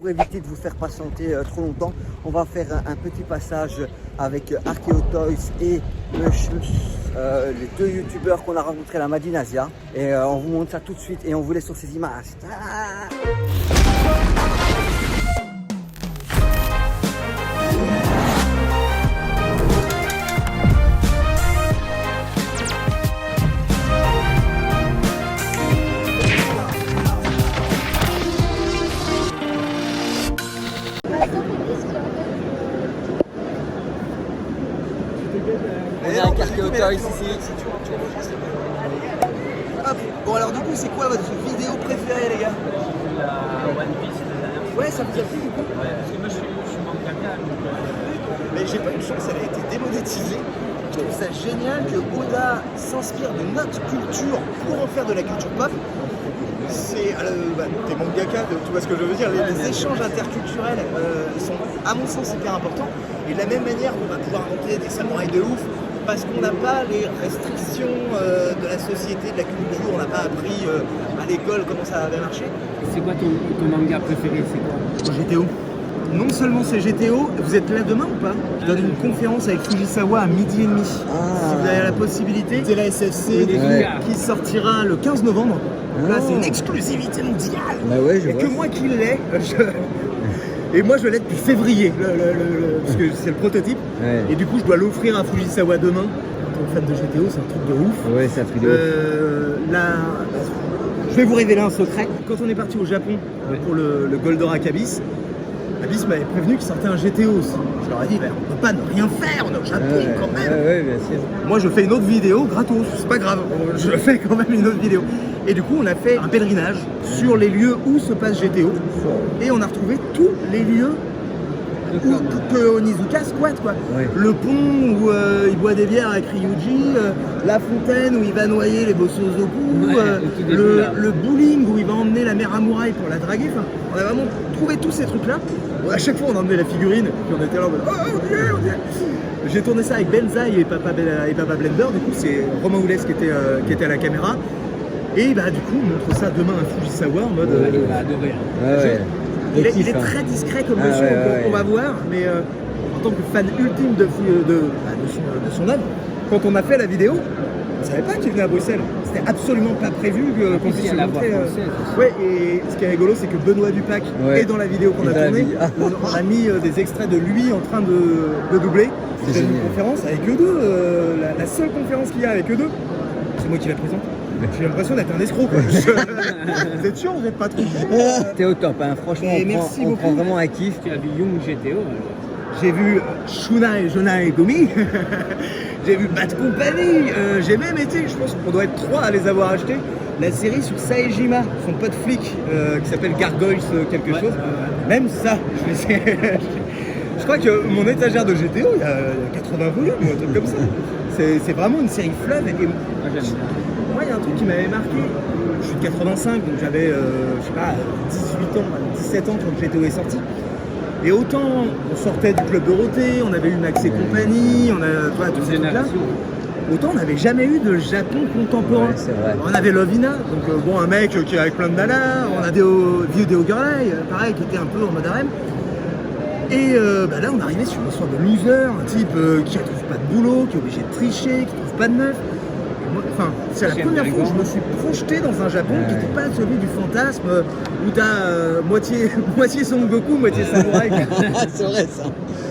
pour éviter de vous faire patienter trop longtemps, on va faire un petit passage avec Archeo Toys et les deux youtubeurs qu'on a rencontrés à la Madinasia. Et on vous montre ça tout de suite et on vous laisse sur ces images. On est avec Archeo Toys ici. Hop. Bon alors du coup c'est quoi votre vidéo préférée les gars? La One Piece de dernière fois. Ouais, ça vous a plu du coup? Ouais, parce que moi je suis mangaka, donc Mais j'ai pas eu de chance, elle a été démonétisée. Je trouve ça génial que Oda s'inspire de notre culture pour en faire de la culture pop. C'est, t'es mangaka, tu vois ce que je veux dire, les échanges interculturels sont à mon sens hyper importants. Et de la même manière qu'on va pouvoir inventer des samouraïs de ouf, parce qu'on n'a pas les restrictions de la société, de la culture, on n'a pas appris à l'école comment ça avait marché. c'est quoi ton manga préféré? C'est quoi? GTO. Non seulement c'est GTO, vous êtes là demain ou pas? Je donne une conférence avec Fujisawa à 12h30. Si vous avez la possibilité, c'est la SFC qui sortira le 15 novembre. Donc là, c'est une exclusivité mondiale. Bah ouais, je Et vois. que moi qui l'ai. Et moi je l'ai depuis février, parce que c'est le prototype. Ouais. Et du coup, je dois l'offrir à Fujisawa demain. En tant que fan de GTO, c'est un truc de ouf. Ouais, c'est un truc de ouf. Je vais vous révéler un secret. Quand on est parti au Japon pour le Goldorak Abyss, Abyss m'avait prévenu qu'il sortait un GTO aussi. Je leur ai dit, on peut pas ne rien faire, on est au Japon quand même. Ouais, bien sûr. Moi je fais une autre vidéo gratos, c'est pas grave, je fais quand même une autre vidéo. Et du coup on a fait un pèlerinage sur les lieux où se passe GTO. Et on a retrouvé tous les lieux que Onizuka squatte quoi. Ouais. Le pont où il boit des bières avec Ryuji, la fontaine où il va noyer les Bosozoku, le bowling où il va emmener la mère Amurai pour la draguer. Enfin, on a vraiment trouvé tous ces trucs là. À chaque fois on emmenait la figurine, puis on était là en mode oh yeah. J'ai tourné ça avec Benzaï et Papa Blender, du coup c'est Romain Oulès qui était à la caméra. Et bah du coup on montre ça demain à Fujisawa en mode... Il va adorer. Ouais. Il est très discret comme monsieur, on va voir, mais en tant que fan ultime de son œuvre, quand on a fait la vidéo, on ne savait pas qu'il venait à Bruxelles. C'était absolument pas prévu qu'on puisse le montrer. Ouais, et ce qui est rigolo, c'est que Benoît Dupac est dans la vidéo qu'on a tournée. On a mis des extraits de lui en train de doubler. C'était une conférence avec eux deux, la seule conférence qu'il y a avec eux deux. C'est moi qui la présente. J'ai l'impression d'être un escroc quoi. Vous êtes sûr, vous n'êtes pas trompé? T'es au top, hein. Franchement, on prend vraiment un kiff. Tu as vu Young GTO J'ai vu Shuna et Jonah et Gomi. J'ai vu Bad Company. J'ai même été, je pense qu'on doit être 3 à les avoir achetés, la série sur Saejima, son pote flic qui s'appelle Gargoyles quelque chose. Même ça, je crois que mon étagère de GTO, il y a 80 volumes ou un truc comme ça. C'est vraiment une série fleuve. Et moi, il y a un truc qui m'avait marqué. Je suis de 85, donc j'avais, je sais pas, 18 ans, 17 ans quand GTO est sorti. Et autant on sortait du Club Dorothée, on avait eu Max et compagnie, on a tous ces trucs-là. Autant on n'avait jamais eu de Japon contemporain. Ouais, c'est vrai. On avait Lovina, donc un mec qui est avec plein de nanas, on a des vieux Deo Girlay, pareil, qui était un peu en mode harem. Et là on arrivait sur une histoire de loser, un type qui ne trouve pas de boulot, qui est obligé de tricher, qui ne trouve pas de meuf. Enfin, c'est la première fois que je me suis projeté dans un Japon qui n'était pas celui du fantasme où t'as moitié Son Goku, moitié samouraï. C'est vrai ça.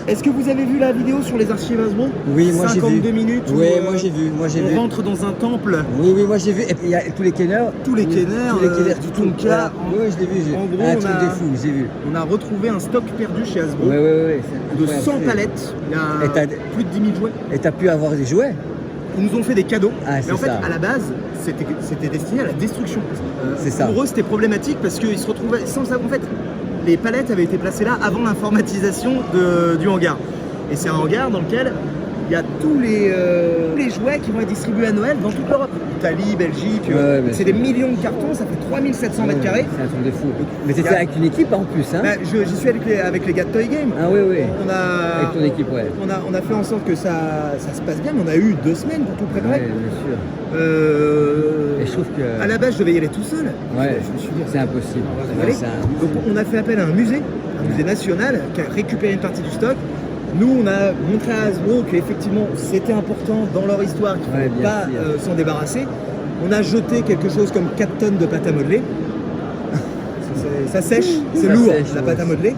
Est-ce que vous avez vu la vidéo sur les archives Hasbro? Oui, moi j'ai vu. 52 minutes. Oui, moi j'ai vu. On rentre dans un temple. Oui, moi j'ai vu. Et puis il y a tous les kenners. Tous les kenners, du Tonka. Oui, je l'ai vu. En gros, un truc de fou, j'ai vu. On a retrouvé un stock perdu chez Hasbro Ouais. de 100 palettes. Il y a plus de 10 000 jouets. Et t'as pu avoir des jouets? Ils nous ont fait des cadeaux, mais en fait, ça. à la base, c'était destiné à la destruction. C'est ça. Pour eux, c'était problématique parce qu'ils se retrouvaient sans ça. En fait, les palettes avaient été placées là avant l'informatisation du hangar. Et c'est un hangar dans lequel il y a tous les jouets qui vont être distribués à Noël dans toute l'Europe. Italie, Belgique, Ouais, bien c'est des millions de cartons, ça fait 3700 mètres carrés. C'est un truc de fou. Mais c'était avec une équipe en plus, hein? Bah, j'y suis avec les gars de Toy Game. Ah oui, oui. Avec ton équipe, ouais. On a fait en sorte que ça se passe bien, mais on a eu 2 semaines pour tout préparer. Ouais, bien sûr. Et je trouve que. À la base, je devais y aller tout seul. Ouais, Je me suis dit, c'est impossible. allez. C'est Donc on a fait appel à un musée national qui a récupéré une partie du stock. Nous, on a montré à Hasbro qu'effectivement c'était important dans leur histoire qu'il ne Ouais, faut bien pas sûr. s'en débarrasser. On a jeté quelque chose comme 4 tonnes de pâte à modeler. Ça sèche, c'est Ça lourd sèche, la ouais. pâte à modeler.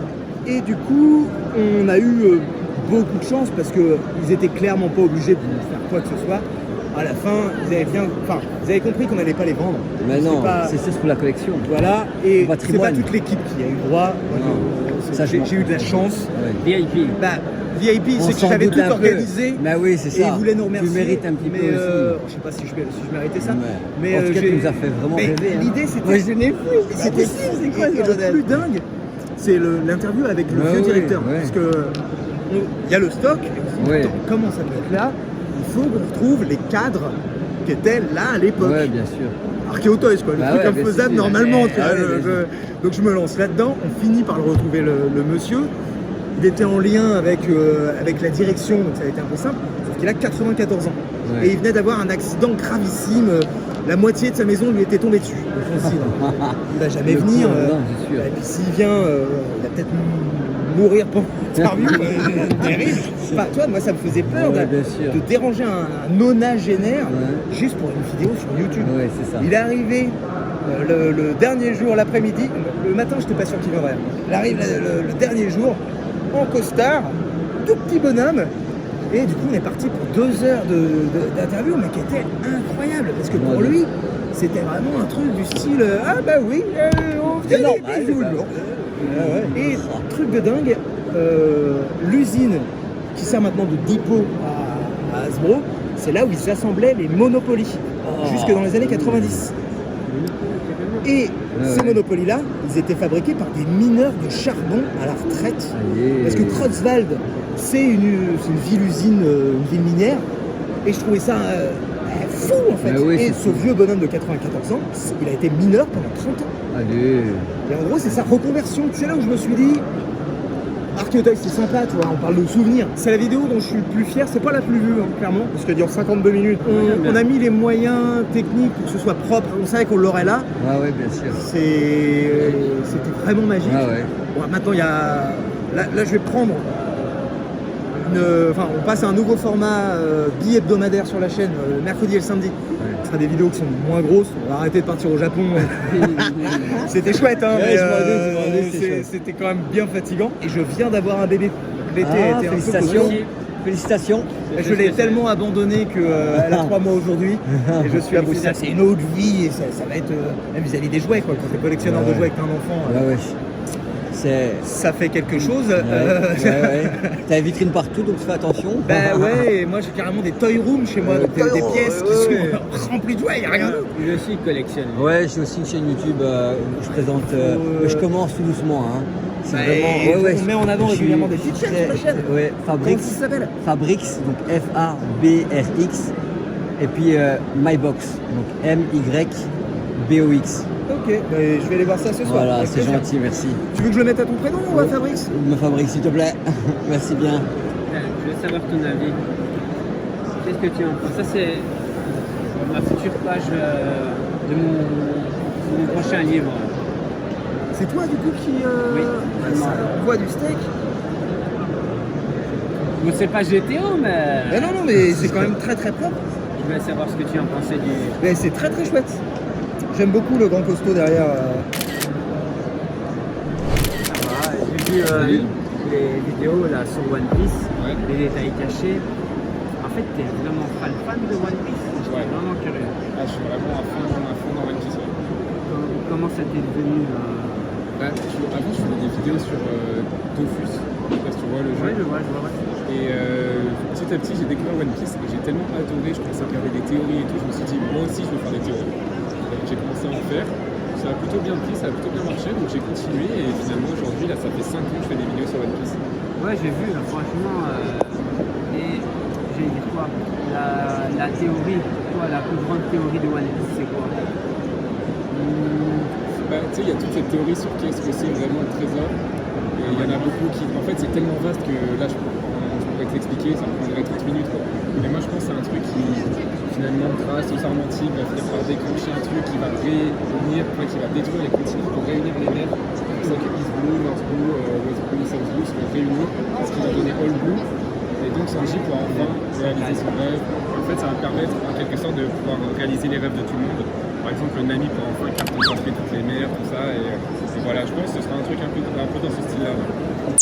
Et du coup, on a eu beaucoup de chance parce qu'ils étaient clairement pas obligés de nous faire quoi que ce soit. À la fin, ils avaient compris qu'on n'allait pas les vendre. Mais non, pas- c'est juste pour la collection. Voilà, et c'est pas Patrimoine. toute l'équipe qui a eu droit. Moi, Non. Ça, j'ai eu de la chance. Ouais. VIP. Bah, VIP, On c'est que s'en j'avais doute tout un peu. organisé. Bah oui, c'est Et ça. ils voulaient nous remercier. Tu mérites un petit mais, peu aussi. je sais pas si je méritais ça. Ouais. Mais En tout cas, j'ai- tu nous as fait vraiment mais rêver, hein. L'idée, c'était. Moi, je n'ai plus. C'était C'est quoi et ce le bordel? plus dingue, c'est l'interview avec le Ouais, vieux ouais, directeur. ouais. Parce que il y a le stock. Et on se dit, Ouais. attends, comment ça peut être là? Il faut qu'on retrouve les cadres qui étaient là à l'époque. Ouais, bien sûr. Archéo Toys, quoi, le Bah truc ouais, infaisable bien sûr. normalement. tu vois, Ah ouais, bien sûr. donc je me lance là-dedans, on finit par le retrouver le monsieur. Il était en lien avec la direction, donc ça a été un peu simple, sauf qu'il a 94 ans. Ouais. Et il venait d'avoir un accident gravissime, la moitié de sa maison lui était tombée dessus. Donc on se dit, non, il va jamais Le venir. coup, non, c'est sûr. Et puis s'il vient, il va peut-être mourir pendant l'interview. Terrible. Enfin, toi, moi ça me faisait peur Ouais, bien sûr. de déranger un nonagénaire Ouais. juste pour une vidéo sur YouTube. Ouais, c'est ça. Il est arrivé le dernier jour, l'après-midi. Le matin, je n'étais pas sûr qu'il viendrait. Il arrive le dernier jour, en costard, tout petit bonhomme. Et du coup, on est parti pour 2 heures d'interview, mais qui était incroyable. Parce que pour Ouais. lui, c'était vraiment un truc du style ah bah oui, on C'est fait normal, des bisous. bah. Et truc de dingue, l'usine qui sert maintenant de dépôt à Hasbro, c'est là où ils assemblaient les Monopoly, jusque dans les années 90. Et ces ouais. Monopoly-là, ils étaient fabriqués par des mineurs de charbon à la retraite. Allez. Parce que Creutzwald, c'est une ville-usine, une ville minière. Et je trouvais ça fou en fait. Mais oui, et c'est ce vieux bonhomme de 94 ans, il a été mineur pendant 30 ans. Allez. Et en gros, c'est sa reconversion. C'est là où je me suis dit, Archéo Toys, c'est sympa, tu vois, on parle de souvenirs. C'est la vidéo dont je suis le plus fier, c'est pas la plus vue, hein, clairement, parce qu'elle dure 52 minutes. On a mis les moyens techniques pour que ce soit propre, on savait qu'on l'aurait là. Ah ouais, bien sûr. C'était vraiment magique. Ah ouais. Bon, maintenant, il y a. Là, je vais prendre. Enfin, on passe à un nouveau format billet hebdomadaire sur la chaîne, le mercredi et le samedi. Ce sera des vidéos qui sont moins grosses. On va arrêter de partir au Japon. C'était chouette, hein, Ouais, mais je m'en doute, c'est chouette. c'était quand même bien fatigant. Et je viens d'avoir un bébé. L'été a été un peu félicitations. costaud. Félicitations. Et je l'ai tellement abandonné qu'elle a 3 mois aujourd'hui. Et je suis à Bruxelles. C'est une autre vie et ça va être même vis-à-vis des jouets. Quoi. Quand t'es collectionneur de Ouais. jouets avec un enfant, Ouais, ouais. C'est. ça fait quelque chose. Ouais. T'as une vitrine partout, donc fais attention. Bah ouais, et moi j'ai carrément des toy rooms chez moi, donc des pièces qui ouais. sont remplies de jouets, il n'y a rien d'autre. Lui aussi, il collectionne. Ouais, j'ai aussi une chaîne YouTube où je présente. Mais je commence tout doucement. Hein. C'est Bah, vraiment. et on met en avant je suis régulièrement des petites chaînes sur la chaîne. Ouais, Fabrix. Comment ça s'appelle? Fabrix, donc F-A-B-R-X. Et puis MyBox, donc M-Y-B-O-X. Ok, bah, je vais aller voir ça ce soir. Voilà, avec c'est plaisir. gentil, merci. Tu veux que je le mette à ton prénom ou à Fabrice? Me Fabrix, s'il te plaît. Merci bien. Je veux savoir ton avis. Qu'est-ce que tu en penses? Ça, c'est ma future page de mon prochain livre. C'est toi du coup qui Oui, ça envoie du steak? Bon, c'est pas GTO, mais Mais non, mais c'est quand même très très propre. je voulais savoir ce que tu en pensais du. Mais c'est très très chouette. J'aime beaucoup le grand costaud derrière. J'ai vu les vidéos là sur One Piece, les détails cachés. En fait, t'es vraiment fan de One Piece. Je suis vraiment curieux. Ah, je suis vraiment à fond dans One Piece. Ouais. Comment ça t'est devenu Avant, je faisais des vidéos sur Dofus. Je sais pas si tu vois le jeu. Ouais, je vois. Ouais. Et petit à petit, j'ai découvert One Piece et j'ai tellement adoré. Je commençais à regarder des théories et tout. Je me suis dit, moi aussi, je veux faire des théories. Donc, j'ai commencé à en faire. Ça a plutôt bien pris, ça a plutôt bien marché. Donc, j'ai continué. Et finalement, aujourd'hui, là, ça fait 5 ans que je fais des vidéos sur One Piece. Ouais, j'ai vu, là, franchement. Et j'allais dire quoi, la théorie, toi, la plus grande théorie de One Piece, c'est quoi? Bah, tu sais, il y a toute cette théorie sur qu'est-ce que c'est vraiment le trésor. Et il y en a beaucoup qui. En fait, c'est tellement vaste que là, je pourrais te l'expliquer, ça me prendrait 30 minutes. Quoi. Mais moi, je pense que c'est un truc qui, finalement, grâce aux Armantiques, va finir par déclencher un truc qui va réunir, qui va détruire les continents pour réunir les mers. C'est pour ça que East Blue, North Blue, West Blue, South Blue se vont réunir. Ce qui va donner All Blue. Et donc, Sanji pourra enfin réaliser son rêve. En fait, ça va permettre, en quelque sorte, de pouvoir réaliser les rêves de tout le monde. Par exemple, Nami pourra enfin cartographier toutes les mers, tout ça. Et voilà, je pense que ce sera un truc un peu dans ce style-là. Ouais.